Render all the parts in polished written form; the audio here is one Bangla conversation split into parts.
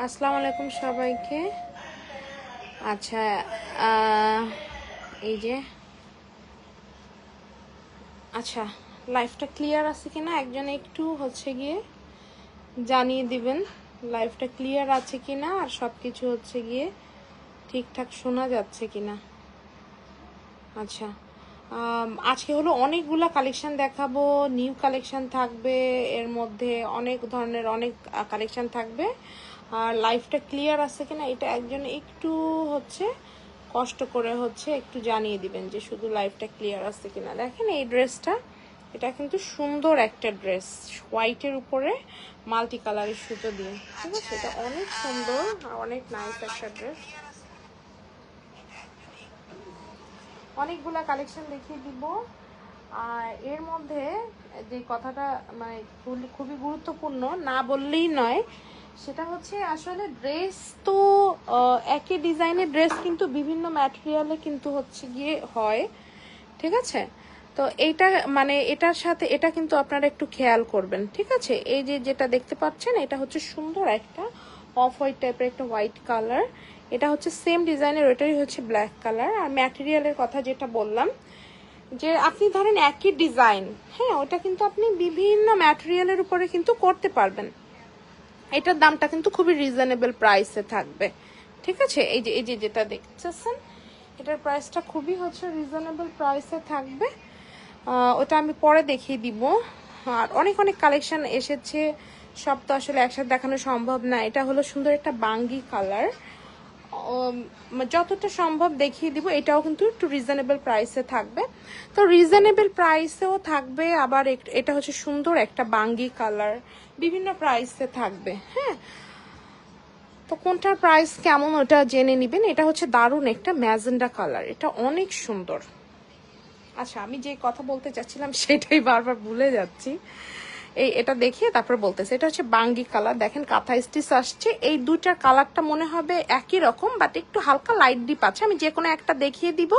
আসসালামু আলাইকুম সবাইকে। আচ্ছা, এই যে আচ্ছা, লাইফটা ক্লিয়ার আছে কিনা একজন একটু হচ্ছে গিয়ে জানিয়ে দিবেন। লাইফটা ক্লিয়ার আছে কিনা আর সব কিছু হচ্ছে গিয়ে ঠিকঠাক শোনা যাচ্ছে কিনা। আচ্ছা, আজকে হলো অনেকগুলা কালেকশন দেখাবো, নিউ কালেকশন থাকবে, এর মধ্যে অনেক ধরনের অনেক কালেকশন থাকবে। আর লাইফটা ক্লিয়ার আছে কিনা এটা একজন একটু হচ্ছে কষ্ট করে হচ্ছে একটু জানিয়ে দিবেন যে শুধু লাইফটা ক্লিয়ার আছে কিনা। দেখেন এই ড্রেসটা, এটা কিন্তু সুন্দর একটা ড্রেস, হোয়াইটের উপরে মাল্টি কালারের সুতো দিয়ে, ঠিক আছে? এটা অনেক সুন্দর আর অনেক নাইস একটা ড্রেস। অনেকগুলা কালেকশন দেখিয়ে দিব। আর এর মধ্যে যে কথাটা মানে খুবই গুরুত্বপূর্ণ না বললেই নয়, সেটা হচ্ছে আসলে ড্রেস তো একই ডিজাইনের ড্রেস কিন্তু বিভিন্ন ম্যাটেরিয়ালে কিন্তু হচ্ছে গিয়ে হয়, ঠিক আছে? তো এইটা মানে এটার সাথে এটা কিন্তু আপনারা একটু খেয়াল করবেন, ঠিক আছে? এই যে যেটা দেখতে পাচ্ছেন এটা হচ্ছে সুন্দর একটা অফ হোয়াইট টাইপের একটা হোয়াইট কালার, এটা হচ্ছে সেম ডিজাইনের, ওটাই হচ্ছে ব্ল্যাক কালার। আর ম্যাটেরিয়ালের কথা যেটা বললাম যে আপনি ধরেন একই ডিজাইন, হ্যাঁ, ওটা কিন্তু আপনি বিভিন্ন ম্যাটেরিয়ালের উপরে কিন্তু করতে পারবেন। এটার দামটা কিন্তু খুবই রিজনেবল প্রাইসে থাকবে, ঠিক আছে? এই যে যেটা দেখতেছেন এটার প্রাইসটা খুবই হচ্ছে রিজনেবল প্রাইসে থাকবে। ওটা আমি পরে দেখিয়ে দিব। আর অনেক অনেক কালেকশন এসেছে, সব তো আসলে একসাথে দেখানো সম্ভব না। এটা হলো সুন্দর একটা বাঙ্গি কালার, যতটা সম্ভব দেখিয়ে দিব। এটাও কিন্তু একটু রিজনেবল প্রাইসে থাকবে, তো রিজনেবল প্রাইসেও থাকবে। আবার এটা হচ্ছে সুন্দর একটা বাঙ্গি কালার, বিভিন্ন প্রাইসে থাকবে, হ্যাঁ। তো কোনটার প্রাইস কেমন ওটা জেনে নেবেন। এটা হচ্ছে দারুণ একটা ম্যাজেন্ডা কালার, এটা অনেক সুন্দর। আচ্ছা, আমি যে কথা বলতে চাচ্ছিলাম সেটাই বারবার ভুলে যাচ্ছি। এটা দেখিয়ে তারপর বলতেছে, এটা হচ্ছে বাঙ্গি কালার। দেখেন কাঁথা স্টিচ আসছে, এই দুইটার কালারটা মনে হবে একই রকম, বাট একটু হালকা লাইট ডিপ আছে। আমি যে কোনো একটা দেখিয়ে দিব,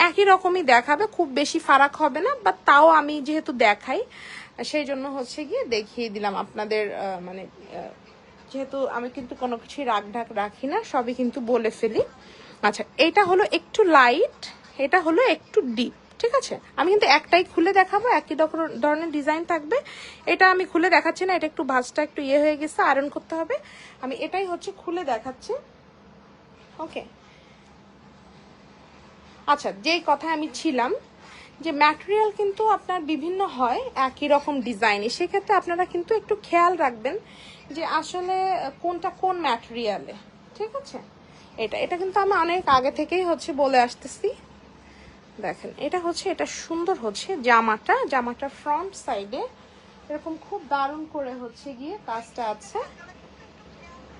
একই রকমই দেখাবে, খুব বেশি ফারাক হবে না। বাট তাও আমি যেহেতু দেখাই সেই জন্য হচ্ছে গিয়ে দেখিয়ে দিলাম আপনাদের। মানে যেহেতু আমি কিন্তু কোনো কিছুই রাগ ঢাক রাখি না, সবই কিন্তু বলে ফেলি। আচ্ছা, এটা হলো একটু লাইট, এটা হলো একটু ডিপ, ঠিক আছে? আমি কিন্তু একটাই খুলে দেখাবো, একই ধরনের ডিজাইন থাকবে। এটা আমি খুলে দেখাচ্ছি না, এটা একটু ভাঁজটা একটু ইয়ে হয়ে গেছে, আয়রন করতে হবে। আমি এটাই হচ্ছে খুলে দেখাচ্ছি, ওকে? আচ্ছা, যেই কথায় আমি ছিলাম যে ম্যাটেরিয়াল কিন্তু আপনার বিভিন্ন হয় একই রকম ডিজাইনে, সেক্ষেত্রে আপনারা কিন্তু একটু খেয়াল রাখবেন যে আসলে কোনটা কোন ম্যাটেরিয়ালে, ঠিক আছে? এটা কিন্তু আমি অনেক আগে থেকেই হচ্ছে বলে আসতেছি। দেখেন এটা হচ্ছে, এটা সুন্দর হচ্ছে জামাটা ফ্রন্ট সাইডে এরকম খুব দারুণ করে হচ্ছে গিয়ে কাজটা আছে।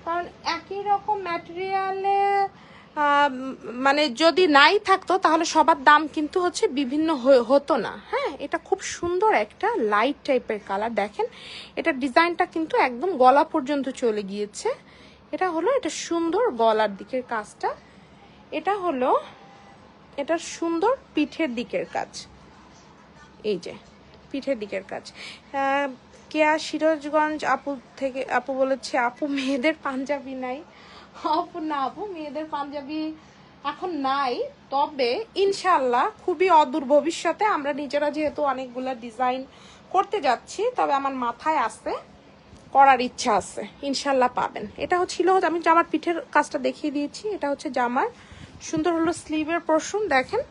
কারণ একই রকম ম্যাটেরিয়ালে মানে যদি নাই থাকতো তাহলে সবার দাম কিন্তু হচ্ছে বিভিন্ন হতো না, হ্যাঁ। এটা খুব সুন্দর একটা লাইট টাইপের কালার। দেখেন এটা ডিজাইনটা কিন্তু একদম গলা পর্যন্ত চলে গিয়েছে। এটা হলো এটা সুন্দর গলার দিকের কাজটা, এটা হলো এটা সুন্দর পিঠের দিকের কাজ, এই যে পিঠের দিকের কাজ। কেয়া সিরাজগঞ্জ আপু বলেছে আপু মেয়েদের পাঞ্জাবি নাই। আপু না, আপু মেয়েদের পাঞ্জাবি এখন নাই, তবে ইনশাল্লাহ খুবই অদূর ভবিষ্যতে আমরা নিজেরা যেহেতু অনেকগুলা ডিজাইন করতে যাচ্ছি, তবে আমার মাথায় আছে, করার ইচ্ছা আছে, ইনশাল্লাহ পাবেন। এটা হচ্ছিল, আমি জামার পিঠের কাজটা দেখিয়ে দিয়েছি। এটা হচ্ছে জামার সুন্দর হলো স্লিভের পোরশন। দেখেন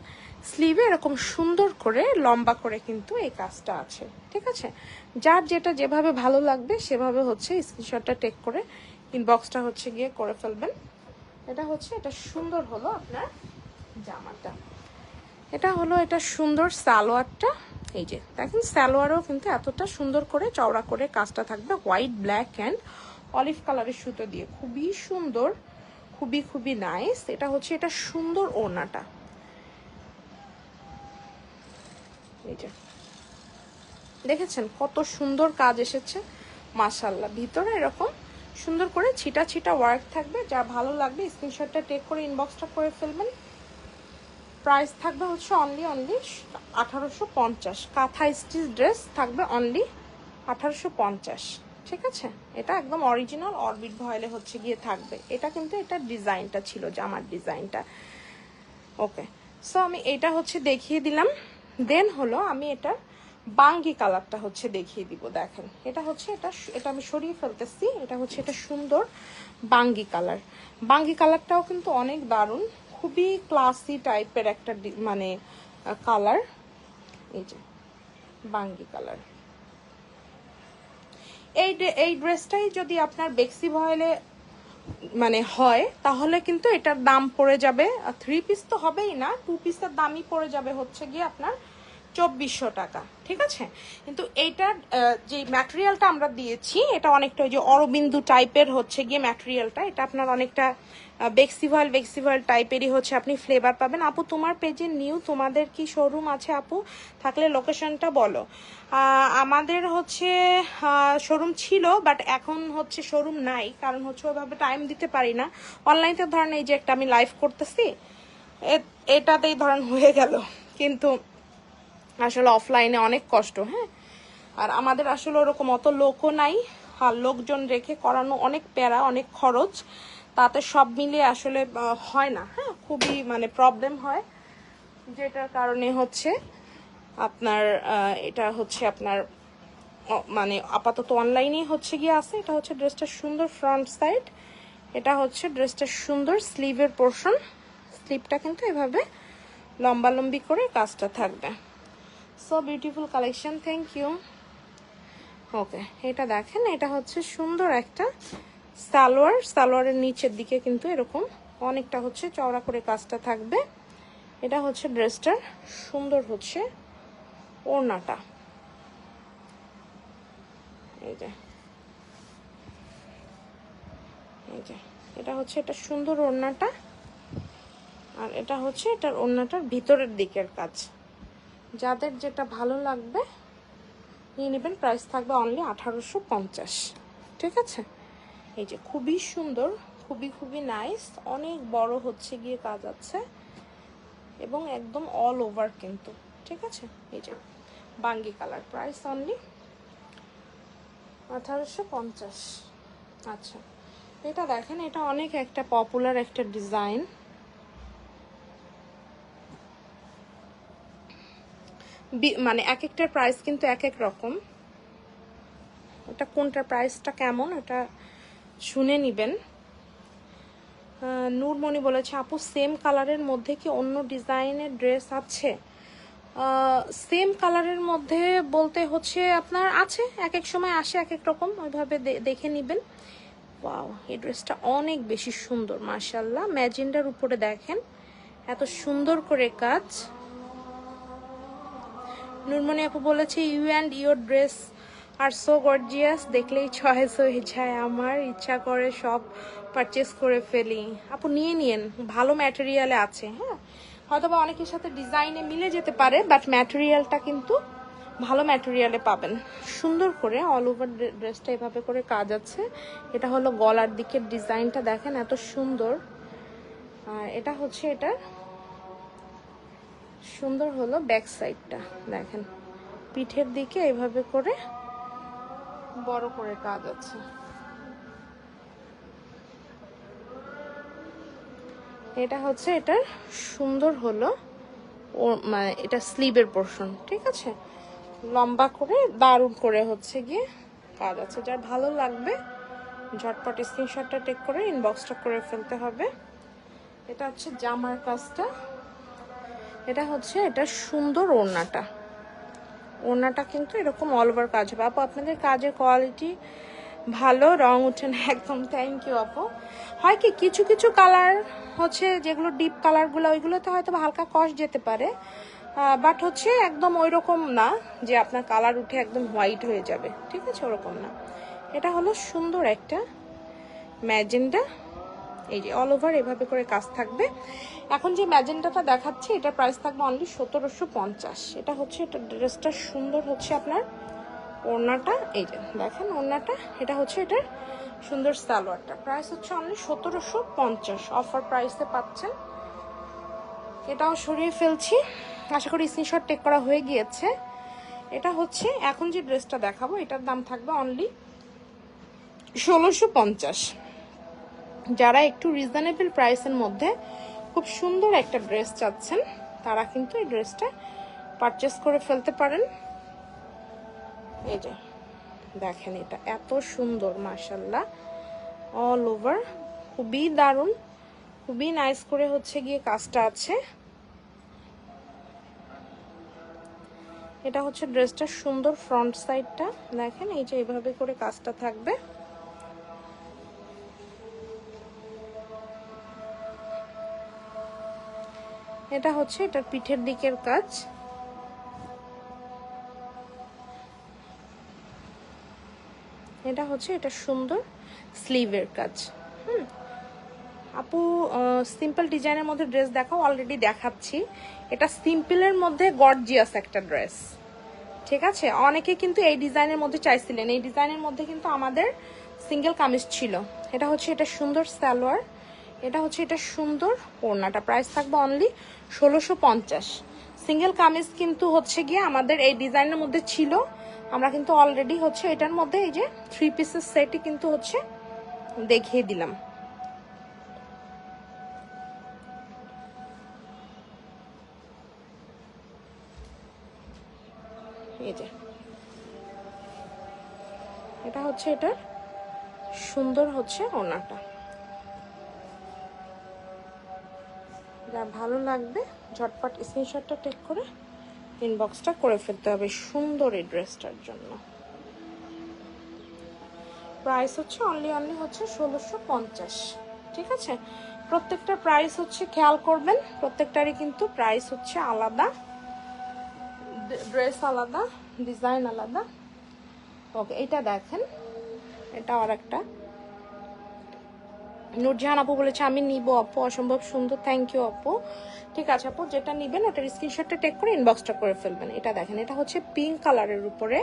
স্লিভে এরকম সুন্দর করে লম্বা করে কিন্তু এই কাজটা আছে, ঠিক আছে? যার যেটা যেভাবে ভালো লাগবে সেভাবে হচ্ছে স্ক্রিনশটটা টেক করে ইনবক্সটা হচ্ছে গিয়ে করে ফেলবেন। এটা হচ্ছে, এটা সুন্দর হলো আপনার জামাটা। এটা হলো এটা সুন্দর সালোয়ারটা, এই যে দেখেন সালোয়ারও কিন্তু এতটা সুন্দর করে চওড়া করে কাজটা থাকবে, হোয়াইট ব্ল্যাক অ্যান্ড অলিভ কালারের সুতো দিয়ে, খুবই সুন্দর, খুবই নাইস। এটা হচ্ছে এটা সুন্দর ওড়নাটা, এই যে দেখেছেন কত সুন্দর কাজ এসেছে, মাশাআল্লাহ। ভিতরে এরকম সুন্দর করে ছিটা ছিটা ওয়ার্ক থাকবে, যা ভালো লাগবে স্ক্রিনশটটা টেক করে ইনবক্সটা করে ফেলবেন। প্রাইস থাকবে হচ্ছে অনলি 1850। কাঁথা স্টিচ ড্রেস থাকবে অনলি 1850। ঠিক আছে, এটা একদম অরিজিনাল অরবিট ভয়েলে হচ্ছে গিয়ে থাকবে। এটা কিন্তু এটা ডিজাইনটা ছিল, জামার ডিজাইনটা। ওকে, সো আমি এটা হচ্ছে দেখিয়ে দিলাম। দেন হলো আমি এটা বাঙ্গি কালারটা হচ্ছে দেখিয়ে দিব। দেখেন এটা হচ্ছে এটা আমি সরিয়ে ফেলতেছি। এটা হচ্ছে এটা সুন্দর বাঙ্গি কালার। বাঙ্গি কালারটাও কিন্তু অনেক দারুণ, খুবই ক্লাসি টাইপের একটা মানে কালার। এই যে বাঙ্গি কালার। এই ড্রেসটাই যদি আপনার বেক্সি ভয়েলে মানে হয় তাহলে কিন্তু এটার দাম পড়ে যাবে, 3 পিস তো হবেই না, 2 পিসের দামই পড়ে যাবে হচ্ছে গিয়ে আপনার 2400 টাকা। ঠিক আছে, কিন্তু এইটার যে ম্যাটেরিয়ালটা আমরা দিয়েছি এটা অনেকটা ওই যে অরবিন্দু টাইপের হচ্ছে গিয়ে ম্যাটেরিয়ালটা। এটা আপনার অনেকটা বেক্সি ভয়েল টাইপেরই হচ্ছে আপনি ফ্লেভার পাবেন। আপু তোমার পেজে নিউ, তোমাদের কি শোরুম আছে আপু? থাকলে লোকেশনটা বলো। আমাদের হচ্ছে শোরুম ছিল, বাট এখন হচ্ছে শোরুম নাই, কারণ হচ্ছে ওইভাবে টাইম দিতে পারি না। অনলাইনে ধরেন এই যে একটা আমি লাইভ করতেছি, এটাতেই ধরেন হয়ে গেল, কিন্তু আসলে অফলাইনে অনেক কষ্ট। হ্যাঁ, আর আমাদের আসলে ওরকম অত লোকও নাই, আর লোকজন রেখে করানো অনেক প্যারা, অনেক খরচ, তাতে সব মিলিয়ে আসলে হয় না। হ্যাঁ, খুবই মানে প্রবলেম হয়, যেটার কারণে হচ্ছে আপনার এটা হচ্ছে আপনার মানে আপাতত অনলাইনেই হচ্ছে গিয়ে আছে। এটা হচ্ছে ড্রেসটা সুন্দর ফ্রন্ট সাইড, এটা হচ্ছে ড্রেসটা সুন্দর স্লিভের পোর্শন। স্লিভটা কিন্তু এভাবে লম্বালম্বি করে কাজটা থাকবে। So beautiful collection, thank you. Okay, এটা দেখেন, এটা হচ্ছে সুন্দর একটা সালোয়ারের নিচের দিকে কিন্তু এরকম অনেকটা হচ্ছে চওড়া করে কাজটা থাকবে। এটা হচ্ছে ড্রেসটার সুন্দর হচ্ছে ওড়নাটা, এই যে এটা হচ্ছে এটা সুন্দর ওড়নাটা, আর এটা হচ্ছে এটার ওড়নাটার ভিতরের দিকের কাজ। যাদের যেটা ভালো লাগবে নিয়ে নেবেন। প্রাইস থাকবে অনলি 1850। ঠিক আছে, এই যে খুবই সুন্দর, খুবই নাইস, অনেক বড় হচ্ছে গিয়ে কাজ আছে এবং একদম অল ওভার কিন্তু। ঠিক আছে, এই যে বাঙ্গি কালার, প্রাইস অনলি 1850। আচ্ছা, এটা দেখেন, এটা অনেক একটা পপুলার একটা ডিজাইন। মানে এক একটার প্রাইস কিন্তু এক এক রকম। এটা কোনটার প্রাইসটা কেমন এটা শুনে নিবেন। নূরমণি বলেছে আপু সেম কালারের মধ্যে কি অন্য ডিজাইনের ড্রেস আছে? সেম কালারের মধ্যে বলতে হচ্ছে আপনার আছে, এক এক সময় আসে এক এক রকম, ওইভাবে দেখে নেবেন। ওয়াও, এই ড্রেসটা অনেক বেশি সুন্দর মাশাআল্লাহ। ম্যাজেন্ডার উপরে দেখেন এত সুন্দর করে কাজ। নূরমণি আপু বলেছে you and your dress are so gorgeous, দেখলেই চয়েস হয়ে যায়, আমার ইচ্ছা করে সব পারচেস করে ফেলি। আপু নিয়ে নিন, ভালো ম্যাটেরিয়ালে আছে। হ্যাঁ, হয়তো বা অনেকের সাথে ডিজাইনে মিলে যেতে পারে, বাট ম্যাটেরিয়ালটা কিন্তু ভালো ম্যাটেরিয়ালে পাবেন। সুন্দর করে অল ওভার ড্রেসটা এভাবে করে কাজ আছে। এটা হলো গলার দিকের ডিজাইনটা দেখেন এত সুন্দর, আর এটা হচ্ছে এটা সুন্দর হলো ব্যাক সাইডটা দেখেন, পিঠের দিকে এভাবে করে বড় করে কাজ আছে। এটা হচ্ছে এটার সুন্দর হলো ও মানে এটা স্লিভের পোর্শন। ঠিক আছে, লম্বা করে দারুণ করে হচ্ছে গিয়ে কাজ আছে। যার ভালো লাগবে ঝটপট স্ক্রিনশটটা টেক করে ইনবক্সটা করে ফেলতে হবে। এটা হচ্ছে জামার কাজটা, এটা হচ্ছে এটা সুন্দর ওড়নাটা কিন্তু এরকম অল ওভার কাজ হবে। আপু আপনাদের কাজের কোয়ালিটি ভালো, রং উঠে না একদম। থ্যাংক ইউ আপু। হয় কি কিছু কিছু কালার হচ্ছে যেগুলো ডিপ কালারগুলো, ওইগুলোতে হয়তো হালকা কষ যেতে পারে, বাট হচ্ছে একদম ওই রকম না যে আপনার কালার উঠে একদম হোয়াইট হয়ে যাবে। ঠিক আছে, ওরকম না। এটা হলো সুন্দর একটা ম্যাজেন্ডা, এই যে অল ওভার এভাবে করে কাজ থাকবে। এখন যে ম্যাজেন্ডাটা দেখাচ্ছি এটার প্রাইস থাকবে অনলি 1750। এটা হচ্ছে এটা ড্রেসটা সুন্দর হচ্ছে আপনার ওড়নাটা, এই যে দেখেন ওড়নাটা, এটা হচ্ছে এটার সুন্দর সালোয়ারটা। প্রাইস হচ্ছে অনলি 1750, অফার প্রাইসে পাচ্ছেন। এটাও সরিয়ে ফেলছি, আশা করি স্ক্রিনশট টেক করা হয়ে গিয়েছে। এটা হচ্ছে এখন যে ড্রেসটা দেখাবো এটার দাম থাকবে অনলি 1650। যারা একটু রিজনেবল প্রাইসের মধ্যে খুব সুন্দর একটা ড্রেস চাচ্ছেন তারা কিন্তু এই ড্রেসটা পারচেস করে ফেলতে পারেন। এই যে দেখেন, এটা এত সুন্দর মাশাআল্লাহ, অল ওভার খুবই দারুণ, খুবই নাইস করে হচ্ছে গিয়ে কাজটা আছে। এটা হচ্ছে ড্রেসটার সুন্দর ফ্রন্ট সাইডটা, দেখেন এই যে এইভাবে করে কাজটা থাকবে। এটা হচ্ছে এটার পিঠের দিকের কাজ। এটা হচ্ছে এটা সুন্দর স্লিভের কাজ। আপু সিম্পল ডিজাইনের মধ্যে ড্রেস দেখাও, অলরেডি দেখাচ্ছি। এটা সিম্পলের মধ্যে গর্জিয়াস একটা ড্রেস, ঠিক আছে। অনেকে কিন্তু এই ডিজাইনের মধ্যে চাইছিলেন, এই ডিজাইনের মধ্যে কিন্তু আমাদের সিঙ্গেল কামিজ ছিল। এটা হচ্ছে এটা সুন্দর সালোয়ার, এটা হচ্ছে এটা সুন্দর ওড়নাটা। প্রাইস থাকবে অনলি 1650। সিঙ্গেল কামিজ কিন্তু হচ্ছে গিয়ে আমাদের এই ডিজাইনের মধ্যে ছিল, আমরা কিন্তু অলরেডি হচ্ছে এটার মধ্যে এই যে 3 পিসের সেটই কিন্তু হচ্ছে দেখিয়ে দিলাম। এই যে এটা হচ্ছে এটার সুন্দর হচ্ছে ওড়নাটা। যা ভালো লাগবে ঝটপট স্ক্রিনশটটা টেক করে ইনবক্সটা করে ফেলতে হবে সুন্দর এই ড্রেসটার জন্য। প্রাইস হচ্ছে অনলি হচ্ছে 1650, ঠিক আছে। প্রত্যেকটা প্রাইস হচ্ছে খেয়াল করবেন, প্রত্যেকটারই কিন্তু প্রাইস হচ্ছে আলাদা, ড্রেস আলাদা, ডিজাইন আলাদা। ওকে, এটা দেখেন, এটা আর একটা নুরজাহান আপু বলেছে আমি নিব আপু, অসম্ভব সুন্দর, থ্যাংক ইউ আপু। ঠিক আছে আপু, যেটা নিবেন ওটার স্ক্রিনশটটা টেক করে ইনবক্সটা করে ফেলবেন। এটা দেখেন, এটা হচ্ছে পিঙ্ক কালারের উপরে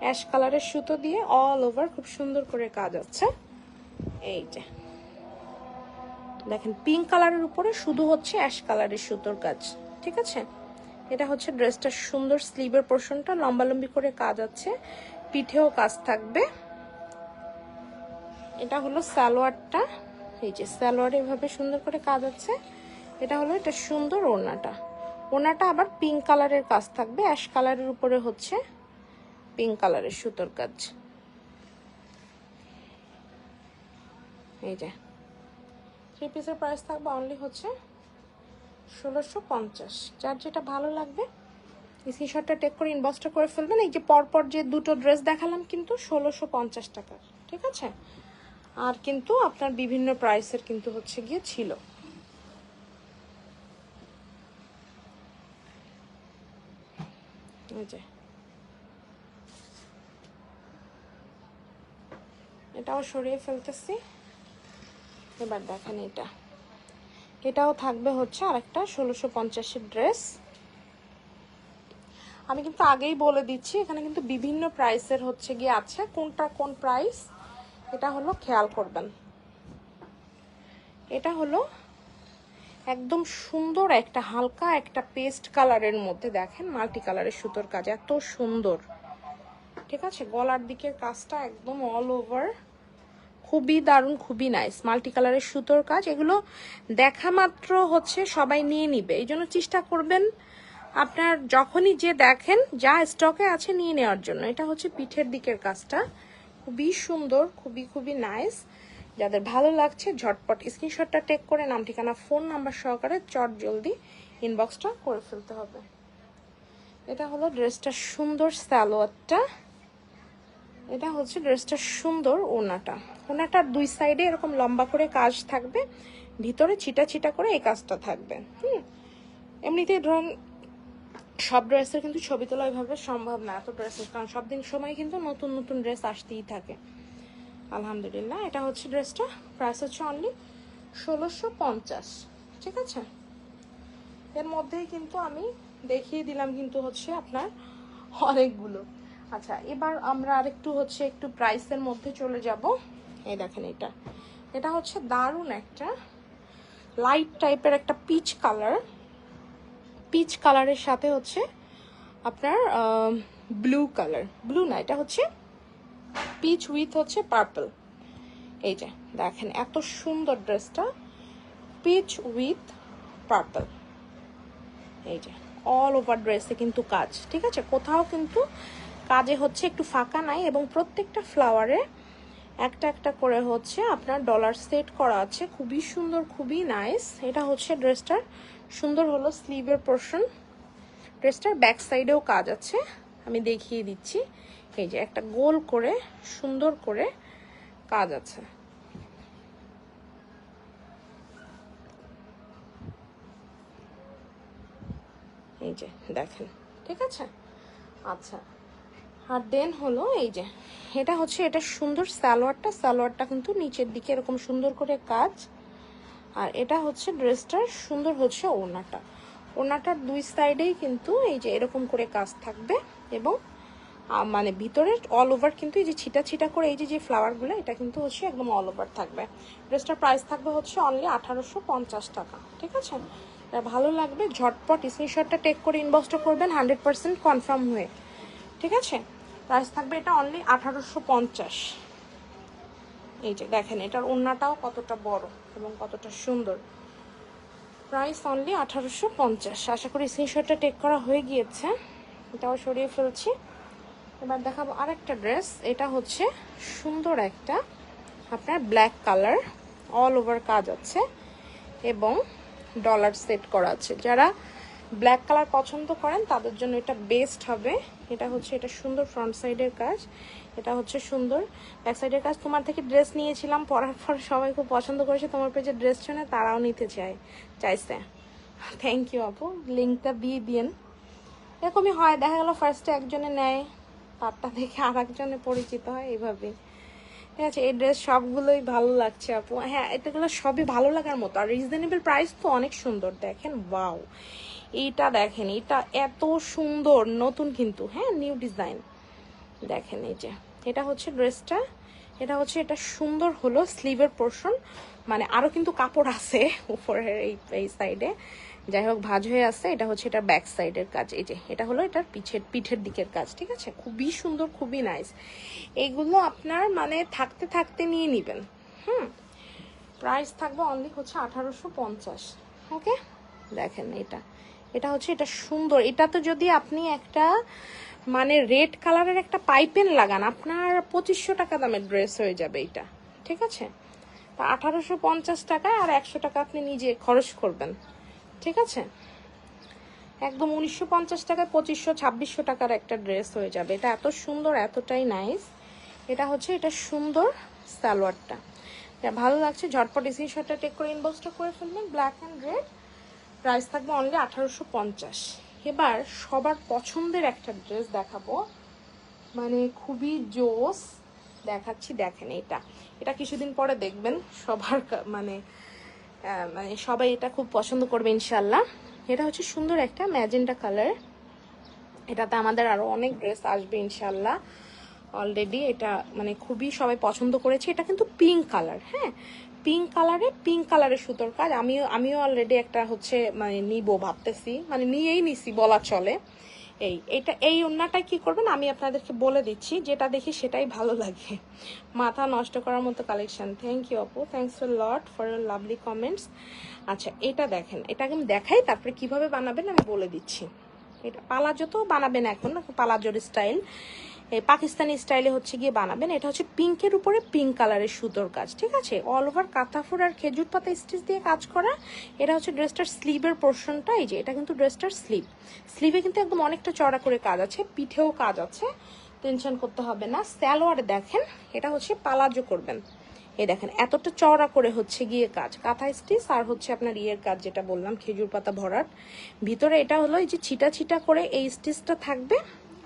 অ্যাশ কালারের সুতো দিয়ে অল ওভার খুব সুন্দর করে কাজ আছে। এই যে দেখেন, পিঙ্ক কালারের উপরে শুধু হচ্ছে অ্যাশ কালারের সুতোর কাজ, ঠিক আছে। এটা হচ্ছে ড্রেসটার সুন্দর স্লিভের পোর্শনটা, লম্বালম্বি করে কাজ আছে, পিঠেও কাজ থাকবে। এটা হলো সালোয়ারটা, এই যে সালোয়ার এভাবে সুন্দর করে কাজ আছে। এটা হলো এটা সুন্দর ওড়নাটা, ওড়নাটা আবার পিঙ্ক কালারের কাজ থাকবে, অ্যাশ কালারের উপরে হচ্ছে পিঙ্ক কালারের সুতোর কাজ। এই যে 3 পিসের প্রাইস থাকবে অনলি হচ্ছে 1650। যার যেটা ভালো লাগবে স্ক্রিনশটটা টেক করে ইনবক্সটা করে ফেলবেন। এই যে পরপর যে দুটো ড্রেস দেখালাম কিন্তু 1650 টাকার, ঠিক আছে। আর কিন্তু আপনার বিভিন্ন প্রাইসের কিন্তু হচ্ছে গিয়ে ছিল। এই যে এটাও সরিয়ে ফেলতেছি। এবার দেখেন, এটাও থাকবে হচ্ছে আরেকটা 1650-এর ড্রেস। আমি কিন্তু আগেই বলে দিচ্ছি, এখানে কিন্তু বিভিন্ন প্রাইসের হচ্ছে গিয়ে আছে, কোনটা কোন প্রাইস এটা হলো খেয়াল করবেন। এটা হলো একদম সুন্দর একটা হালকা একটা পেস্ট কালারের মধ্যে দেখেন মাল্টি কালারের সুতোর কাজ, এত সুন্দর, ঠিক আছে। গলার দিকের কাজটা একদম অল ওভার খুবই দারুণ, খুবই নাইস, মাল্টি কালারের সুতোর কাজ। এগুলো দেখা মাত্র হচ্ছে সবাই নিয়ে নিবে, এই জন্য চেষ্টা করবেন আপনার যখনই যে দেখেন যা স্টকে আছে নিয়ে নেওয়ার জন্য। এটা হচ্ছে পিঠের দিকের কাজটা, খুবই সুন্দর, খুবই খুবই নাইস। যাদের ভালো লাগছে ঝটপট স্ক্রিনশটটা টেক করে নাম ঠিকানা ফোন নাম্বার সহকারে চট জলদি ইনবক্সটা করে ফেলতে হবে। এটা হলো ড্রেসটা সুন্দর সালোয়ারটা, এটা হচ্ছে ড্রেসটা সুন্দর ওড়নাটা। ওড়নাটার দুই সাইডে এরকম লম্বা করে কাজ থাকবে, ভিতরে ছিটা ছিটা করে এই কাজটা থাকবে। এমনিতেই ধরুন সব ড্রেসের কিন্তু ছবি তোলা এভাবে সম্ভব না, এত ড্রেসের, কারণ সব দিন সময় কিন্তু নতুন নতুন ড্রেস আসতেই থাকে। আলহামদুলিল্লাহ, এটা হচ্ছে ড্রেসটা, প্রাইস হচ্ছে অনলি 1650, ঠিক আছে। এর মধ্যেই কিন্তু আমি দেখিয়ে দিলাম কিন্তু হচ্ছে আপনার অনেকগুলো। আচ্ছা, এবার আমরা আরেকটু হচ্ছে একটু প্রাইসের মধ্যে চলে যাব। এই দেখেন, এটা হচ্ছে দারুণ একটা লাইট টাইপের একটা পিচ কালার, পিচ কালারের সাথে হচ্ছে আপনার ব্লু কালার, ব্লু না, এটা হচ্ছে পিচ উইথ হচ্ছে পার্পল, এই যে দেখেন এত সুন্দর ড্রেসটা, পিচ উইথ পার্পল। এই যে অল ওভার ড্রেসে কিন্তু কাজ, ঠিক আছে, কোথাও কিন্তু কাজে হচ্ছে একটু ফাঁকা নাই, এবং প্রত্যেকটা ফ্লাওয়ারে একটা একটা করে হচ্ছে আপনার ডলার সেট করা আছে, খুবই সুন্দর, খুবই নাইস। এটা হচ্ছে ড্রেসটার সুন্দর হলো স্লিভের পোর্শন। ড্রেসটার ব্যাক সাইডেও কাজ আছে, আমি দেখিয়ে দিচ্ছি। এই যে একটা গোল করে সুন্দর করে কাজ আছে। এই যে দেখেন, ঠিক আছে। আচ্ছা, আর দেন হলো এই যে এটা হচ্ছে, এটা সুন্দর সালোয়ারটা কিন্তু নিচের দিকে এরকম সুন্দর করে কাজ। আর এটা হচ্ছে ড্রেসটার সুন্দর হচ্ছে ওড়নাটার দুই সাইডেই কিন্তু এই যে এরকম করে কাজ থাকবে, এবং মানে ভিতরে অল ওভার কিন্তু এই যে ছিটা ছিটা করে এই যে ফ্লাওয়ারগুলো, এটা কিন্তু হচ্ছে একদম অল ওভার থাকবে। ড্রেসটার প্রাইস থাকবে হচ্ছে অনলি 1850 টাকা, ঠিক আছে। ভালো লাগবে ঝটপট স্ক্রিনশটটা টেক করে ইনবক্সটা করবেন 100% কনফার্ম হয়ে, ঠিক আছে। প্রাইস থাকবে এটা অনলি 1850। এই যে দেখেন এটার ওড়নাটাও কতটা বড় এবং কতটা সুন্দর। Price only 1850। আশা করি স্ক্রিনশটটা টেক করা হয়ে গিয়েছে, এটাও সরিয়ে ফেলছি। এবার দেখাবো আরেকটা ড্রেস। এটা হচ্ছে সুন্দর একটা আপনার ব্ল্যাক কালার, অল ওভার কাজ আছে এবং ডলার সেট করা আছে। যারা ব্ল্যাক কালার পছন্দ করেন তাদের জন্য এটা বেস্ট হবে। এটা হচ্ছে, এটা সুন্দর ফ্রন্ট সাইডের কাজ, এটা হচ্ছে সুন্দর ব্যাক সাইডের কাজ। তোমার থেকে ড্রেস নিয়েছিলাম, পরার পর সবাই খুব পছন্দ করেছে, তোমার পেজে ড্রেস শুনে তারাও নিতে চাইছে। থ্যাংক ইউ আপু, লিঙ্কটা দিয়ে দিন। এরকমই হয়, দেখা গেল ফার্স্টে একজনে নেয়, তারটা দেখে আর একজনে পরিচিত হয়, এইভাবে। ঠিক আছে, এই ড্রেস সবগুলোই ভালো লাগছে আপু। হ্যাঁ, এটাগুলো সবই ভালো লাগার মতো, আর রিজনেবল প্রাইস তো অনেক সুন্দর। দেখেন ওয়াও, এইটা দেখেন, এটা এত সুন্দর, নতুন কিন্তু, হ্যাঁ, নিউ ডিজাইন। দেখেন এই যে এটা হচ্ছে ড্রেসটা, এটা হচ্ছে, এটা সুন্দর হলো স্লিভের পোর্শন, মানে আরো কিন্তু কাপড় আছে উপরের এই সাইডে, যাই হোক ভাঁজ হয়ে আছে। এটা হচ্ছে এটার ব্যাক সাইডের কাজ, এই যে এটা হলো এটার পিঠের দিকের কাজ, ঠিক আছে। খুবই সুন্দর, খুবই নাইস। এইগুলো আপনার মানে থাকতে থাকতে নিয়ে নেবেন। প্রাইস থাকবে অনলি হচ্ছে 1850। ওকে, দেখেন এটা হচ্ছে, এটা সুন্দর। এটাতে যদি আপনি একটা মানে রেড কালারের একটা পাইপেন লাগান, আপনার 2500 টাকা দামের ড্রেস হয়ে যাবে এটা, ঠিক আছে। তা 1850 টাকায় আর 100 টাকা আপনি নিজে খরচ করবেন, ঠিক আছে। একদম 1950 টাকায় 2500-2600 টাকার একটা ড্রেস হয়ে যাবে। এটা এত সুন্দর, এতটাই নাইস। এটা হচ্ছে, এটা সুন্দর সালোয়ারটা, ভালো লাগছে। ঝটপট স্ক্রিনশটটা টেক করে ইনবক্সটা করে ফেলবেন, ব্ল্যাক অ্যান্ড রেড। প্রাইস থাকবে অনলি 1850। এবার সবার পছন্দের একটা ড্রেস দেখাবো, মানে খুবই জোস দেখাচ্ছি। দেখেন এটা কিছুদিন পরে দেখবেন সবার মানে সবাই এটা খুব পছন্দ করবে ইনশাল্লাহ। এটা হচ্ছে সুন্দর একটা ম্যাজেন্টা কালার, এটাতে আমাদের আরো অনেক ড্রেস আসবে ইনশাল্লাহ। অলরেডি এটা মানে খুবই সবাই পছন্দ করেছে। এটা কিন্তু পিঙ্ক কালার, হ্যাঁ, পিঙ্ক কালারের সুতোর কাজ। আমিও অলরেডি একটা হচ্ছে মানে নিবো ভাবতেছি, মানে নিয়েই নিছি বলা চলে। এই ওড়নাটা কি করবেন আমি আপনাদেরকে বলে দিচ্ছি, যেটা দেখি সেটাই ভালো লাগে। মাথা নষ্ট করার মতো কালেকশন। থ্যাংক ইউ আপু, thanks for lot for your lovely comments. আচ্ছা, এটা দেখেন, এটাকে আমি দেখাই, তারপরে কিভাবে বানাবেন আমি বলে দিচ্ছি। এটা পালাজো তো বানাবেন, এখন পালাজোর স্টাইল, এই পাকিস্তানি স্টাইলে হচ্ছে গিয়ে বানাবেন। এটা হচ্ছে পিঙ্কের উপরে পিঙ্ক কালারের সুতোর কাজ, ঠিক আছে। অল ওভার কাঁথাফুর আর খেজুর পাতা স্টিচ দিয়ে কাজ করা। এটা হচ্ছে ড্রেসটার স্লিভের পোর্শনটা, এই যে এটা কিন্তু ড্রেসটার স্লিভে কিন্তু একদম অনেকটা চড়া করে কাজ আছে, পিঠেও কাজ আছে, টেনশন করতে হবে না। স্যালোয়ারে দেখেন, এটা হচ্ছে পালাজো করবেন, এই দেখেন এতটা চওড়া করে হচ্ছে গিয়ে কাজ, কাঁথা স্টিচ আর হচ্ছে আপনার ইয়ের কাজ, যেটা বললাম খেজুর পাতা ভরাট। ভিতরে এটা হলো এই যে ছিটা ছিটা করে এই স্টিচটা থাকবে,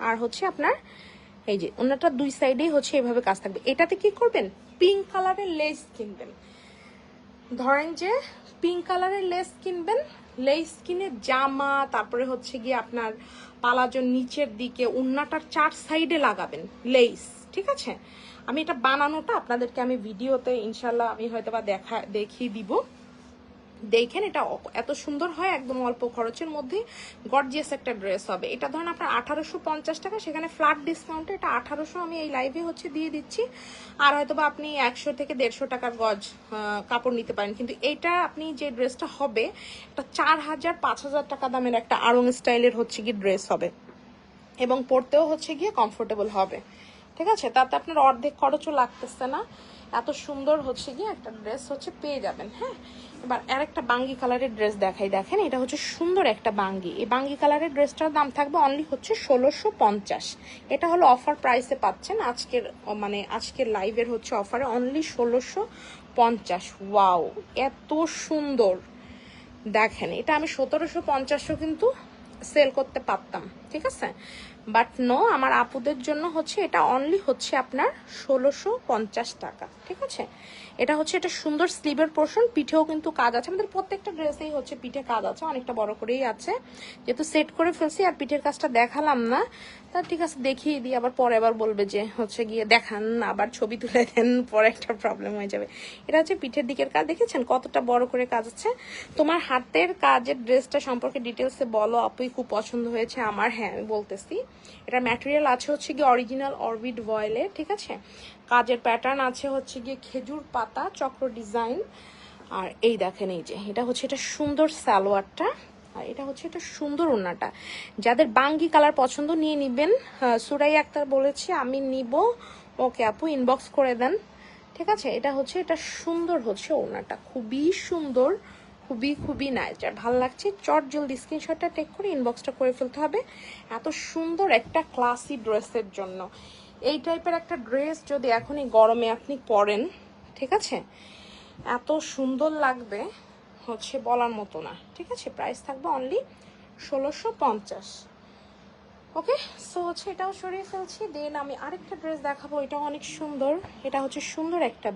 আর হচ্ছে আপনার এই যে ওনাটা দুই সাইডেই হচ্ছে এভাবে কাজ থাকবে। এটাতে কি করবেন, পিঙ্ক কালারের লেস কিনবেন। ধরেন যে পিঙ্ক কালারের লেস কিনবেন, লেস কিনে জামা, তারপরে হচ্ছে গিয়ে আপনার পালাজোর নিচের দিকে ওন্নাটার 4 সাইডে লাগাবেন লেস, ঠিক আছে। আমি এটা বানানোটা আপনাদেরকে আমি ভিডিওতে ইনশাল্লাহ আমি হয়তো বা দেখিয়ে দিব। দেখেন এটা এত সুন্দর হয়, একদম অল্প খরচের মধ্যে গর্জিয়াস একটা ড্রেস হবে। এটা ধরেন আপনার 1850 টাকা, সেখানে ফ্ল্যাট ডিসকাউন্টে এটা 1800 আমি এই লাইভে হচ্ছে দিয়ে দিচ্ছি। আর হয়তো বা আপনি 100 থেকে 150 টাকার গজ কাপড় নিতে পারেন, কিন্তু এইটা আপনি যে ড্রেসটা হবে এটা 4000-5000 টাকা দামের একটা আড়ং স্টাইলের হচ্ছে কি ড্রেস হবে, এবং পরতেও হচ্ছে গিয়ে কমফোর্টেবল হবে। ঠিক আছে, তাতে আপনার অর্ধেক খরচও লাগতেছে না, এত সুন্দর হচ্ছে গিয়ে একটা ড্রেস হচ্ছে পেয়ে যাবেন। হ্যাঁ, এবার আরেকটা বাঙ্গি কালারের ড্রেস দেখাই। দেখেন এটা হচ্ছে সুন্দর একটা বাঙ্গি। এই বাঙ্গি কালারের ড্রেসটার দাম থাকবে অনলি হচ্ছে 1650। এটা হলো অফার প্রাইসে পাচ্ছেন আজকের, মানে আজকের লাইভের হচ্ছে অফারে অনলি 1650। ওয়াও, এত সুন্দর। দেখেন এটা আমি 1750 কিন্তু সেল করতে পারতাম, ঠিক আছে, বাট নো, আমার আপুদের জন্য হচ্ছে এটা অনলি হচ্ছে আপনার 1650 টাকা। ঠিক আছে, এটা হচ্ছে এটা সুন্দর স্লিভের পোর্শন, পিঠেও কিন্তু কাজ আছে। আমাদের প্রত্যেকটা ড্রেসেই হচ্ছে পিঠে কাজ আছে, অনেকটা বড় করেই আছে, যেহেতু সেট করে ফেলছি আর পিঠের কাজটা দেখালাম না। তা ঠিক আছে, দেখিয়ে দিই, আবার পরে আবার বলবে যে হচ্ছে গিয়ে দেখান, আবার ছবি তুলে দেন, পরে একটা প্রবলেম হয়ে যাবে। এটা হচ্ছে পিঠের দিকের কাজ, দেখেছেন কতটা বড় করে কাজ আছে। তোমার হাতের কাজের ড্রেসটা সম্পর্কে ডিটেলসে বলো আপুই, খুব পছন্দ হয়েছে আমার। হ্যাঁ, আমি বলতেছি, এটা ম্যাটেরিয়াল আছে হচ্ছে গিয়ে অরিজিনাল অরবিট ভয়েলের। ঠিক আছে, কাজের প্যাটার্ন আছে হচ্ছে গিয়ে খেজুর পাতা চক্র ডিজাইন। আর এই দেখেন, এই যে এটা হচ্ছে এটা সুন্দর সালোয়ারটা, আর এটা হচ্ছে এটা সুন্দর ওড়নাটা। যাদের বাঙ্গি কালার পছন্দ নিয়ে নিবেন। সুরাই আক্তার বলেছে আমি নিব, ওকে আপু ইনবক্স করে দেন। ঠিক আছে, এটা হচ্ছে এটা সুন্দর হচ্ছে ওড়নাটা, খুবই সুন্দর, খুবই খুবই নাইস। আর ভালো লাগছে, চট জলদি স্ক্রিনশটটা টেক করে ইনবক্সটা করে ফেলতে হবে এত সুন্দর একটা ক্লাসি ড্রেসের জন্য। এই টাইপের একটা ড্রেস যদি এখন এই গরমে আপনি পরেন, ঠিক আছে, এত সুন্দর লাগবে হচ্ছে বলার মতো না। ঠিক আছে, প্রাইস থাকবে অনলি 1650। ওকে, সো হচ্ছে এটাও সরিয়ে ফেলছি। দেন আমি আরেকটা ড্রেস দেখাবো, এটাও অনেক সুন্দর। এটা হচ্ছে সুন্দর একটা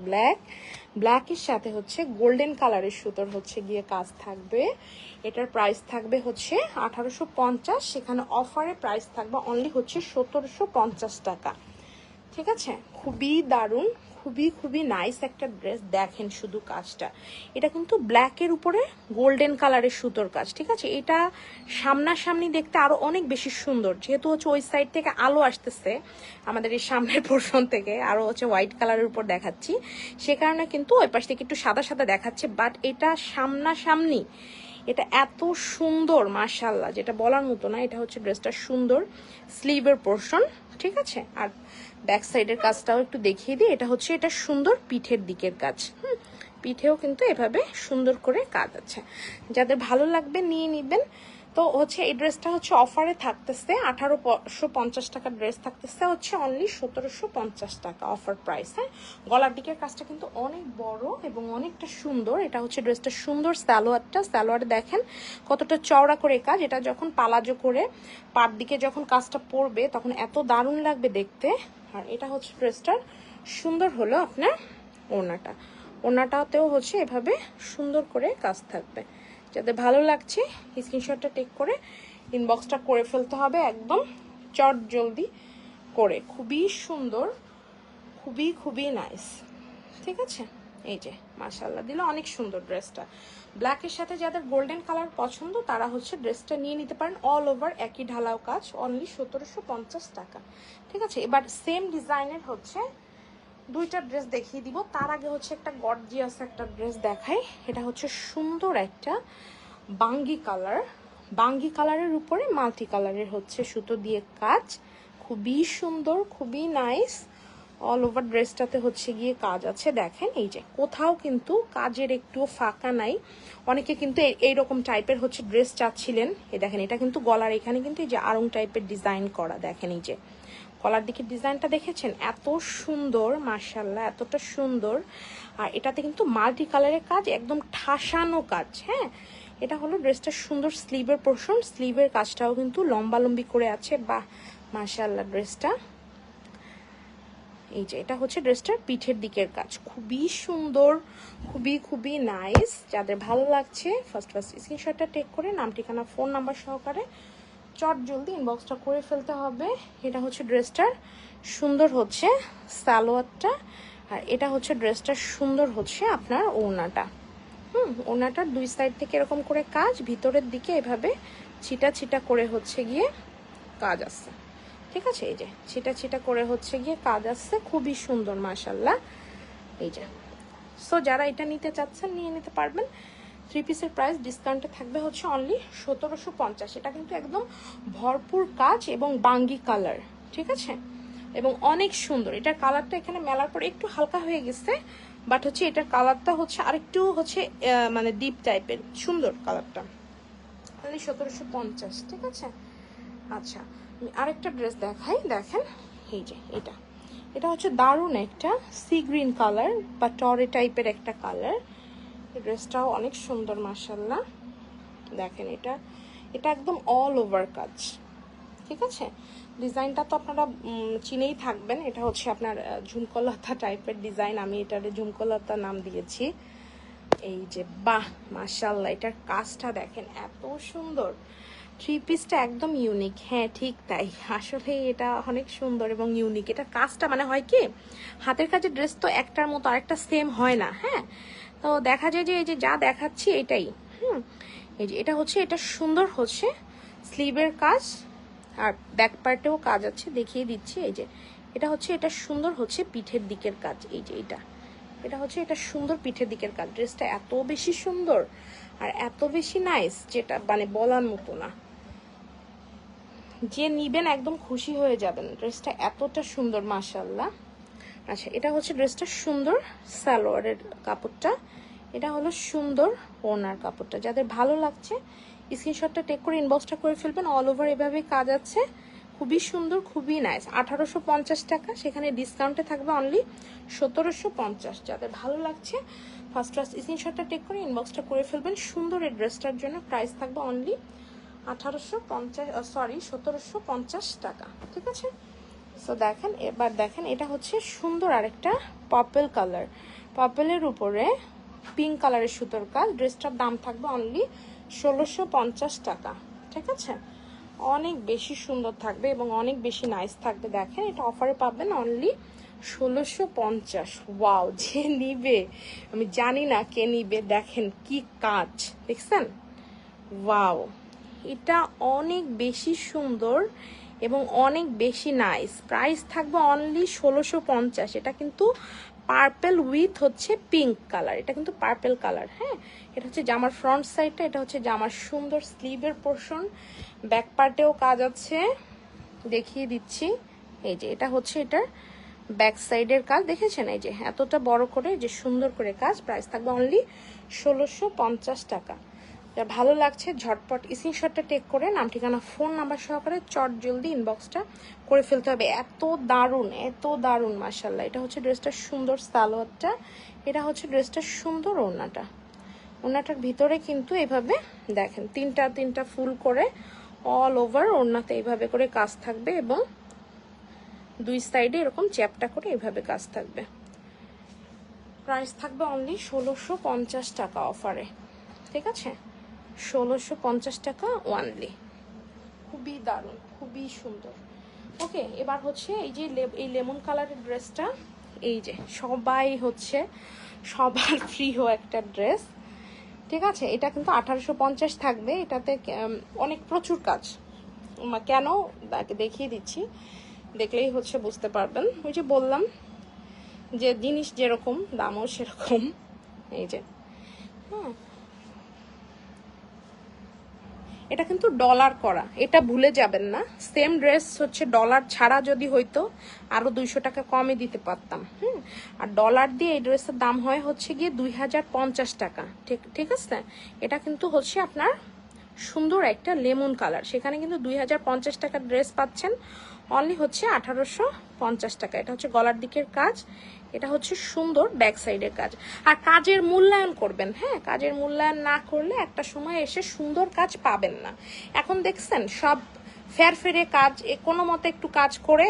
ব্ল্যাকের সাথে হচ্ছে গোল্ডেন কালারের সুতোর হচ্ছে গিয়ে কাজ থাকবে। এটার প্রাইস থাকবে হচ্ছে 1850, সেখানে অফারে প্রাইস থাকবে অনলি হচ্ছে 1750 টাকা। ঠিক আছে, খুবই দারুণ, খুবই খুবই নাইস একটা ড্রেস। দেখেন শুধু কাজটা, এটা কিন্তু ব্ল্যাকের উপরে গোল্ডেন কালারের সুতোর কাজ। ঠিক আছে, এটা সামনাসামনি দেখতে আরো অনেক বেশি সুন্দর, যেহেতু হচ্ছে ওই সাইড থেকে আলো আসতেছে আমাদের এই সামনের পোর্শন থেকে, আরো হচ্ছে হোয়াইট কালারের উপর দেখাচ্ছি, সে কারণে কিন্তু ওই পাশ থেকে একটু সাদা সাদা দেখাচ্ছে, বাট এটা সামনাসামনি এটা এত সুন্দর মাশাআল্লাহ, যেটা বলার মতো না। এটা হচ্ছে ড্রেসটা সুন্দর স্লিভের পোর্শন। ঠিক আছে, আর ব্যাক সাইডের কাজটাও একটু দেখিয়ে দিই। এটা হচ্ছে এটা সুন্দর পিঠের দিকের কাজ। পিঠেও কিন্তু এভাবে সুন্দর করে কাজ আছে, যাদের ভালো লাগবে নিয়ে নিবেন। তো হচ্ছে এই ড্রেসটা হচ্ছে অফারে থাকতেছে 1850 টাকার ড্রেস থাকতেছে হচ্ছে অনলি 1750 টাকা অফার প্রাইস। হ্যাঁ, গলার দিকের কাজটা কিন্তু অনেক বড় এবং অনেকটা সুন্দর। এটা হচ্ছে ড্রেসটা সুন্দর সালোয়ারে দেখেন কতটা চওড়া করে কাজ। এটা যখন পালাজো করে পার দিকে যখন কাজটা পরবে তখন এত দারুণ লাগবে দেখতে। আর এটা হচ্ছে ড্রেসটার সুন্দর হলো আপনার ওড়নাটাতেও হচ্ছে এভাবে সুন্দর করে কাজ থাকবে। যাদের ভালো লাগছে স্ক্রিনশটটা টেক করে ইনবক্সটা করে ফেলতে হবে একদম চট জলদি করে। খুবই সুন্দর, খুবই খুবই নাইস। ঠিক আছে, এই যে মাশাআল্লাহ দিল, অনেক সুন্দর ড্রেসটা। ব্ল্যাকের সাথে যাদের গোল্ডেন কালার পছন্দ তারা হচ্ছে ড্রেসটা নিয়ে নিতে পারেন। অল ওভার একই ঢালাও কাজ, অনলি 1750 টাকা। ঠিক আছে, এবার সেম ডিজাইনের হচ্ছে দুইটা ড্রেস দেখিয়ে দিব। তার আগে হচ্ছে একটা গর্জিয়াস একটা ড্রেস দেখাই। এটা হচ্ছে সুন্দর একটা বাঙ্গি কালারের উপরে মাল্টি কালারের হচ্ছে সুতো দিয়ে কাজ, খুবই সুন্দর, খুবই নাইস। অল ওভার ড্রেসটাতে হচ্ছে গিয়ে কাজ আছে। দেখেন এই যে কোথাও কিন্তু কাজের একটুও ফাঁকা নাই। অনেকে কিন্তু এইরকম টাইপের হচ্ছে ড্রেস চাচ্ছিলেন। এই দেখেন এটা কিন্তু গলার এখানে কিন্তু এই যে আড়ং টাইপের ডিজাইন করা। দেখেন এই যে গলার দিকের ডিজাইনটা দেখেছেন, এত সুন্দর মাশাআল্লাহ, এতটা সুন্দর। আর এটাতে কিন্তু মাল্টি কালারের কাজ, একদম ঠাসানো কাজ। হ্যাঁ, এটা হলো ড্রেসটা সুন্দর স্লিভের পোর্শন, স্লিভের কাজটাও কিন্তু লম্বালম্বি করে আছে। বাহ মাশাআল্লাহ ড্রেসটা। এই যে এটা হচ্ছে ড্রেসটার পিঠের দিকের কাজ, খুবই সুন্দর, খুবই খুবই নাইস। যাদের ভালো লাগছে ফার্স্ট স্ক্রিনশটটা টেক করে নাম ঠিকানা ফোন নাম্বার সহকারে চট জলদি ইনবক্সটা করে ফেলতে হবে। এটা হচ্ছে ড্রেসটার সুন্দর হচ্ছে সালোয়ারটা, আর এটা হচ্ছে ড্রেসটার সুন্দর হচ্ছে আপনার ওড়নাটা। ওনাটার দুই সাইড থেকে এরকম করে কাজ, ভিতরের দিকে এভাবে ছিটা ছিটা করে হচ্ছে গিয়ে কাজ আছে, ঠিক আছে। এই যে ছিটা ছিটা করে হচ্ছে গিয়ে কাজ আসছে, খুবই সুন্দর মাশাল্লাহ। এই যে সো যারা এটা নিতে চাচ্ছেন নিয়ে নিতে পারবেন। 3 পিসের প্রাইস ডিসকাউন্টে থাকবে হচ্ছে অনলি 1750। এটা কিন্তু একদম ভরপুর কাজ এবং বাঙ্গি কালার, ঠিক আছে, এবং অনেক সুন্দর। এটার কালারটা এখানে মেলার পর একটু হালকা হয়ে গেছে, বাট হচ্ছে এটার কালারটা হচ্ছে আরেকটু হচ্ছে মানে ডিপ টাইপের, সুন্দর কালারটা। অনলি 1750, ঠিক আছে। আচ্ছা আমি আরেকটা ড্রেস দেখাই, দেখেন এই যে এটা হচ্ছে দারুণ একটা সি গ্রিন কালার বা টরে টাইপের একটা কালার। এই ড্রেসটাও অনেক সুন্দর মাশাল্লাহ। দেখেন এটা একদম অল ওভার কাজ, ঠিক আছে। ডিজাইনটা তো আপনারা চিনেই থাকবেন, এটা হচ্ছে আপনার ঝুমকলতা টাইপের ডিজাইন, আমি এটার ঝুমকলতা নাম দিয়েছি। এই যে বাহ মাশাল্লাহ, এটার কাজটা দেখেন এত সুন্দর। 3 পিসটা একদম ইউনিক, হ্যাঁ ঠিক তাই, আসলে এটা অনেক সুন্দর এবং ইউনিক। এটা কাজটা মানে হয় কি, হাতের কাজের ড্রেস তো একটার মতো আরেকটা সেম হয় না, হ্যাঁ। তো দেখা যায় যে এই যে যা দেখাচ্ছি এটাই, এই যে এটা হচ্ছে, এটা সুন্দর হচ্ছে স্লিভের কাজ, আর ব্যাক পার্টেও কাজ আছে, দেখিয়ে দিচ্ছি। এই যে এটা হচ্ছে, এটা সুন্দর হচ্ছে পিঠের দিকের কাজ। এই যে এটা হচ্ছে, এটা সুন্দর পিঠের দিকের কাজ। ড্রেসটা এত বেশি সুন্দর আর এত বেশি নাইস, যেটা মানে বলার মতো না। যে নিবেন একদম খুশি হয়ে যাবেন, ড্রেসটা এতটা সুন্দর মাশাআল্লাহ। আচ্ছা এটা হচ্ছে ড্রেসটা সুন্দর সালোয়ারের কাপড়টা, এটা হলো সুন্দর ওনার কাপড়টা। যাদের ভালো লাগছে স্ক্রিনশটটা টেক করে ইনবক্সটা করে ফেলবেন। অল ওভার এভাবে কাজ আছে, খুবই সুন্দর, খুবই নাইস। 1850 টাকা, সেখানে ডিসকাউন্টে থাকবে অনলি 1750। যাদের ভালো লাগছে ফার্স্ট স্ক্রিনশটটা টেক করে ইনবক্সটা করে ফেলবেন। সুন্দর এই ড্রেসটার জন্য প্রাইস থাকবে অনলি 1750 টাকা, ঠিক আছে। সো দেখেন, এবার দেখেন এটা হচ্ছে সুন্দর আরেকটা পার্পল কালার, পার্পলের উপরে পিঙ্ক কালারের সুতোর কাজ। ড্রেসটার দাম থাকবে অনলি 1650 টাকা, ঠিক আছে। অনেক বেশি সুন্দর থাকবে এবং অনেক বেশি নাইস থাকবে। দেখেন এটা অফারে পাবেন অনলি 1650। ওয়াও, যে নিবে আমি জানি না কে নিবে, দেখেন কি কাজ দেখছেন, ওয়াও, এটা অনেক বেশি সুন্দর এবং অনেক বেশি নাইস। প্রাইস থাকবে অনলি 1650। এটা কিন্তু পার্পেল উইথ হচ্ছে পিঙ্ক কালার, এটা কিন্তু পার্পেল কালার, হ্যাঁ। এটা হচ্ছে জামার ফ্রন্ট সাইডটা, এটা হচ্ছে জামার সুন্দর স্লিভের পোর্শন, ব্যাক পার্টেও কাজ আছে, দেখিয়ে দিচ্ছি। এই যে এটা হচ্ছে এটার ব্যাক সাইডের কাজ, দেখেছেন এই যে এতটা বড় করে যে সুন্দর করে কাজ। প্রাইস থাকবে অনলি 1650 টাকা। যা ভালো লাগছে ঝটপট স্ক্রিনশটটা টেক করে নাম ঠিকানা ফোন নাম্বার সহকারে চট জলদি ইনবক্সটা করে ফেলতে হবে। এত দারুণ মাশাল্লাহ। এটা হচ্ছে ড্রেসটার সুন্দর সালোয়ারটা, এটা হচ্ছে ড্রেসটার সুন্দর ওড়নাটার ভিতরে কিন্তু এভাবে দেখেন তিনটা ফুল করে অল ওভার ওড়নাতে এইভাবে করে কাজ থাকবে এবং দুই সাইডে এরকম চ্যাপটা করে এইভাবে কাজ থাকবে। প্রাইস থাকবে অনলি 1650 টাকা অফারে, ঠিক আছে। 1650 টাকা ওয়ানলি, খুবই দারুণ, খুবই সুন্দর। ওকে, এবার হচ্ছে এই যে এই লেমন কালারের ড্রেসটা, এই যে সবাই হচ্ছে সবার প্রিয় একটা ড্রেস, ঠিক আছে। এটা কিন্তু 1850 থাকবে। এটাতে অনেক প্রচুর কাজ, কেন দেখিয়ে দিচ্ছি, দেখলেই হচ্ছে বুঝতে পারবেন। ওই যে বললাম যে জিনিস যেরকম দামও সেরকম। এই যে হ্যাঁ, এটা কিন্তু ডলার করা, এটা ভুলে যাবেন না। সেম ড্রেস হচ্ছে ডলার ছাড়া যদি হইতো আরো 200 টাকা কমে দিতে পারতাম, আর ডলার দিয়ে এই ড্রেসের দাম হয় হচ্ছে গিয়ে 2050 টাকা, ঠিক আছে। এটা কিন্তু হচ্ছে আপনার সুন্দর একটা লেমন কালার, সেখানে কিন্তু 2050 টাকার ড্রেস পাচ্ছেন অনলি হচ্ছে 1850 টাকা। এটা হচ্ছে গলার দিকের কাজ, এটা হচ্ছে সুন্দর ব্যাক সাইডের কাজ। আর কাজের মূল্যায়ন করবেন, হ্যাঁ, কাজের মূল্যায়ন না করলে একটা সময় এসে সুন্দর কাজ পাবেন না। এখন দেখছেন সব ফেরে কাজ, কোনো মতে একটু কাজ করে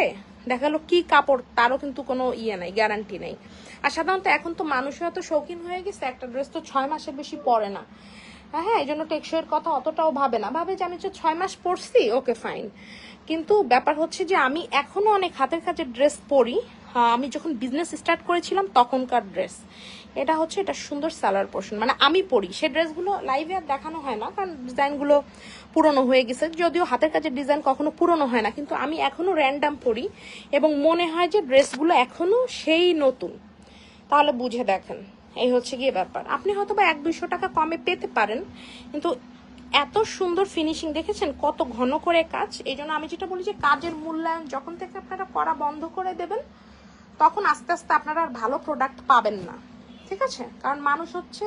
দেখালো কি কাপড়, তারও কিন্তু কোনো নাই, গ্যারান্টি নেই। আর সাধারণত এখন তো মানুষরা তো শৌখিন হয়ে গেছে, একটা ড্রেস তো 6 মাসের বেশি পরে না, হ্যাঁ। এই জন্য টেকসইয়ের কথা অতটাও ভাবে না, ভাবে যে আমি তো 6 মাস পরছি, ওকে ফাইন। কিন্তু ব্যাপার হচ্ছে যে আমি এখনো অনেক হাতের কাজের ড্রেস পরি, আমি যখন বিজনেস স্টার্ট করেছিলাম তখনকার ড্রেস। এটা হচ্ছে এটা সুন্দর সালোয়ার পোর্শন, মানে আমি পরি সেই ড্রেসগুলো লাইভে আর দেখানো হয় না কারণ ডিজাইনগুলো পুরনো হয়ে গেছে, যদিও হাতের কাজের ডিজাইন কখনো পুরনো হয় না, কিন্তু আমি এখনো র্যান্ডাম পরি এবং মনে হয় যে ড্রেসগুলো এখনো সেই নতুন। তাহলে বুঝে দেখেন, এই হচ্ছে গিয়ে ব্যাপার। আপনি হয়তো বা 100-200 টাকা কমে পেতে পারেন, কিন্তু এত সুন্দর ফিনিশিং দেখেছেন, কত ঘন করে কাজ। এই জন্য আমি যেটা বলি যে কাজের মূল্যায়ন যখন থেকে আপনারা করা বন্ধ করে দেবেন, তখন আস্তে আস্তে আপনারা আর ভালো প্রোডাক্ট পাবেন না, ঠিক আছে? কারণ মানুষ হচ্ছে,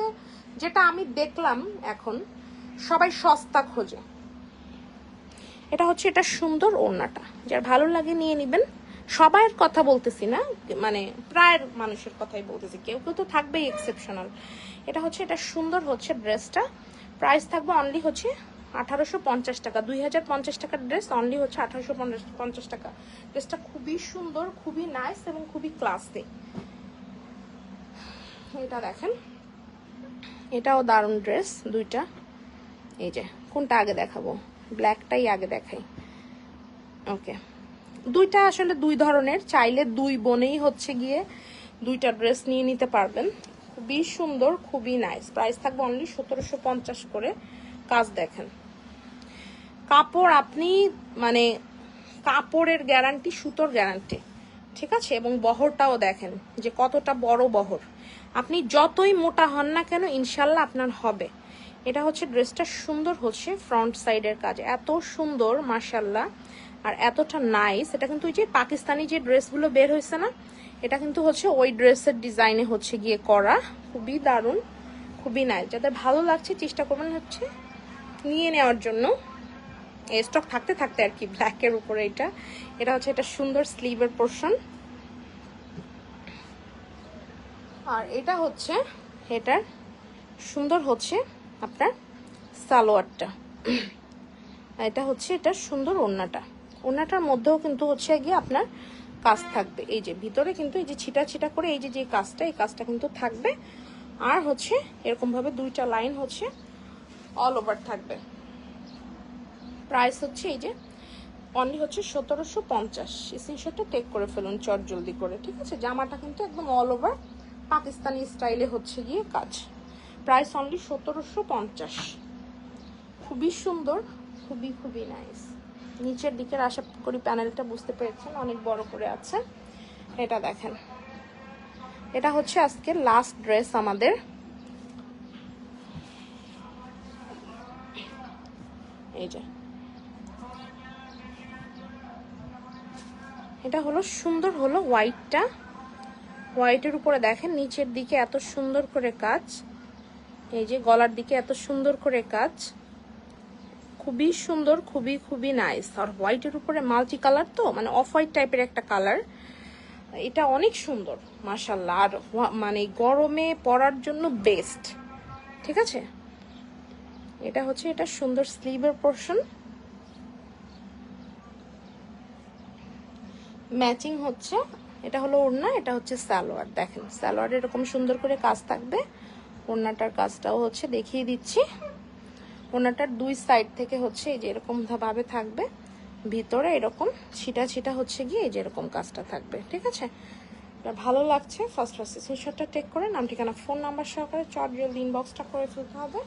যেটা আমি দেখলাম এখন, সবাই সস্তা খোঁজে। এটা হচ্ছে এটা সুন্দর ওড়নাটা, যার ভালো লাগে নিয়ে নেবেন। সবার কথা বলতেছি না, মানে প্রায় মানুষের কথাই বলতেছি, কেউ কেউ তো থাকবেই এক্সেপশনাল। এটা হচ্ছে এটা সুন্দর হচ্ছে ড্রেসটা, প্রাইস থাকবে অনলি হচ্ছে 1850 টাকা। 2050 টাকার ড্রেস অনলি হচ্ছে 1850 টাকা। ড্রেসটা খুবই সুন্দর, খুবই নাইস এবং খুবই ক্লাসি। এটা দেখেন, এটাও দারুণ ড্রেস দুইটা। এই যে কোনটা আগে দেখাবো, ব্ল্যাকটাই আগে দেখাই। ওকে, দুইটা আসলে দুই ধরনের, চাইলে দুই বোনেই হচ্ছে গিয়ে দুইটা ড্রেস নিয়ে নিতে পারবেন। খুবই সুন্দর, খুবই নাইস। প্রাইস থাকবে অনলি 1750 করে। কাজ দেখেন, কাপড় আপনি মানে কাপড়ের গ্যারান্টি, সুতোর গ্যারান্টি, ঠিক আছে? এবং বহরটাও দেখেন যে কতটা বড় বহর। আপনি যতই মোটা হন না কেন ইনশাল্লাহ আপনার হবে। এটা হচ্ছে ড্রেসটা সুন্দর হচ্ছে ফ্রন্ট সাইডের কাজ এত সুন্দর মাশাল্লাহ, আর এতটা নাইস। এটা কিন্তু ওই যে পাকিস্তানি যে ড্রেসগুলো বের হয়েছে না, এটা কিন্তু হচ্ছে ওই ড্রেসের ডিজাইনে হচ্ছে গিয়ে করা। খুবই দারুণ, খুবই নাইস। যাদের ভালো লাগছে চেষ্টা করবেন হচ্ছে নিয়ে নেওয়ার জন্য, স্টক থাকতে থাকতে আর কি। ব্ল্যাকের উপরে এটা, এটা হচ্ছে এটা সুন্দর স্লিভের পোর্শন। আর এটা হচ্ছে এটার সুন্দর হচ্ছে আপনার সালোয়ারটা। এটা হচ্ছে এটা সুন্দর ওড়নাটা। ওড়নাটার মধ্যেও কিন্তু হচ্ছে গিয়ে আপনার কাজ থাকবে। এই যে ভিতরে কিন্তু এই যে ছিটা ছিটা করে এই যে কাজটা, এই কাজটা কিন্তু থাকবে। আর হচ্ছে এরকম ভাবে দুইটা লাইন হচ্ছে অল ওভার থাকবে। প্রাইস হচ্ছে এই যে অনলি হচ্ছে 1750। স্ক্রিনশটটা টেক করে ফেলুন চট জলদি করে, ঠিক আছে? জামাটা কিন্তু একদম অল ওভার পাকিস্তানি স্টাইলে হচ্ছে গিয়ে কাজ। Price only 1750। খুবই সুন্দর, খুবই খুবই নাইস। নিচের দিকের আশা করি প্যানেলটা বুঝতে পেরেছেন, অনেক বড় করে আছে। এটা দেখেন, এটা হচ্ছে আজকে লাস্ট ড্রেস আমাদের। এই যে এটা হলো সুন্দর হলো হোয়াইটটা, হোয়াইটের উপরে দেখেন নিচের দিকে এত সুন্দর করে কাজ, এই যে গলার দিকে এত সুন্দর করে কাজ, খুবই সুন্দর, খুবই খুবই নাইস। আর হোয়াইটের উপরে মাল্টি কালার, তো মানে অফ হোয়াইট টাইপের একটা কালার, এটা অনেক সুন্দর মাশাল্লাহ। আর মানে গরমে পরার জন্য বেস্ট, ঠিক আছে? এটা হচ্ছে এটা সুন্দর স্লিভের পোর্শন, ম্যাচিং হচ্ছে। এটা হলো ওড়না, এটা হচ্ছে সালোয়ার। দেখেন সালোয়ার এরকম সুন্দর করে কাজ থাকবে। ওড়নাটার কাজটাও হচ্ছে দেখিয়ে দিচ্ছি। ওড়নাটার দুই সাইড থেকে হচ্ছে এই যে এরকম ভাবে থাকবে, ভিতরে এরকম ছিটা ছিটা হচ্ছে গিয়ে এই যে এরকম কাজটা থাকবে, ঠিক আছে? ভালো লাগছে ফার্স্ট স্ক্রিনশটটা টেক করে নাম ঠিকানা ফোন নাম্বার সহকারে চট জলদি ইনবক্সটা করে ফেলতে হবে।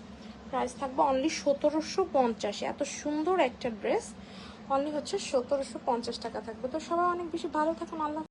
প্রাইস থাকবে অনলি 1750। এত সুন্দর একটা ড্রেস অনলি হচ্ছে 1750 টাকা থাকবে। তো সবাই অনেক বেশি ভালো থাকুন, আল্লাহ।